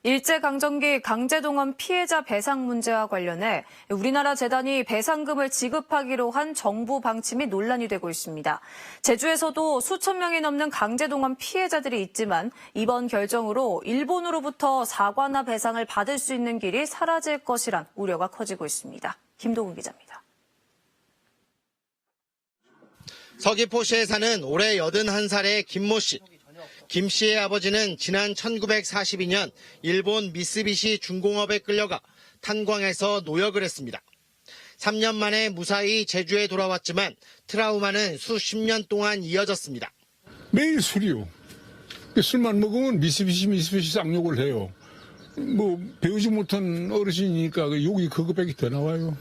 일제강점기 강제동원 피해자 배상 문제와 관련해 우리나라 재단이 배상금을 지급하기로 한 정부 방침이 논란이 되고 있습니다. 제주에서도 수천 명이 넘는 강제동원 피해자들이 있지만 이번 결정으로 일본으로부터 사과나 배상을 받을 수 있는 길이 사라질 것이란 우려가 커지고 있습니다. 김동훈 기자입니다. 서귀포시에 사는 올해 81살의 김모 씨. 김 씨의 아버지는 지난 1942년 일본 미쓰비시 중공업에 끌려가 탄광에서 노역을 했습니다. 3년 만에 무사히 제주에 돌아왔지만 트라우마는 수십 년 동안 이어졌습니다. 매일 술이요. 술만 먹으면 미쓰비시 쌍욕을 해요. 배우지 못한 어르신이니까 욕이 그것밖에 더 나와요.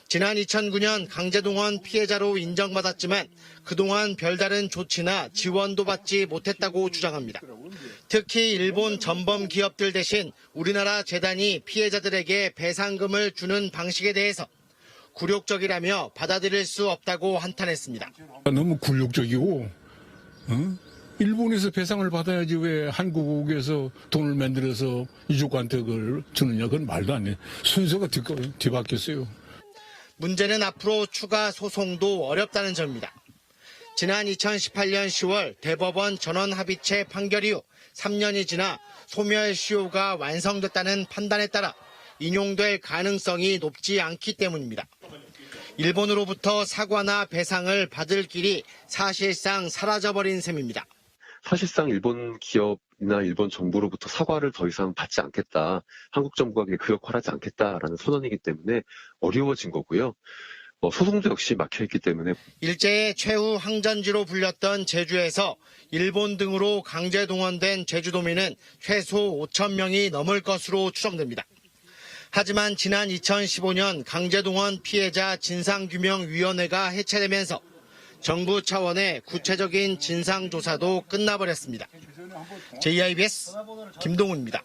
지난 2009년 강제동원 피해자로 인정받았지만 그동안 별다른 조치나 지원도 받지 못했다고 주장합니다. 특히 일본 전범 기업들 대신 우리나라 재단이 피해자들에게 배상금을 주는 방식에 대해서 굴욕적이라며 받아들일 수 없다고 한탄했습니다. 너무 굴욕적이고 일본에서 배상을 받아야지 왜 한국에서 돈을 만들어서 유족한테 그걸 주느냐. 그건 말도 안 해. 순서가 뒤바뀌었어요. 문제는 앞으로 추가 소송도 어렵다는 점입니다. 지난 2018년 10월 대법원 전원합의체 판결 이후 3년이 지나 소멸시효가 완성됐다는 판단에 따라 인용될 가능성이 높지 않기 때문입니다. 일본으로부터 사과나 배상을 받을 길이 사실상 사라져버린 셈입니다. 사실상 일본 기업이나 일본 정부로부터 사과를 더 이상 받지 않겠다. 한국 정부가 그 역할을 하지 않겠다라는 선언이기 때문에 어려워진 거고요. 소송도 역시 막혀있기 때문에. 일제의 최후 항전지로 불렸던 제주에서 일본 등으로 강제 동원된 제주도민은 최소 5천 명이 넘을 것으로 추정됩니다. 하지만 지난 2015년 강제동원 피해자 진상규명위원회가 해체되면서 정부 차원의 구체적인 진상조사도 끝나버렸습니다. JIBS 김동훈입니다.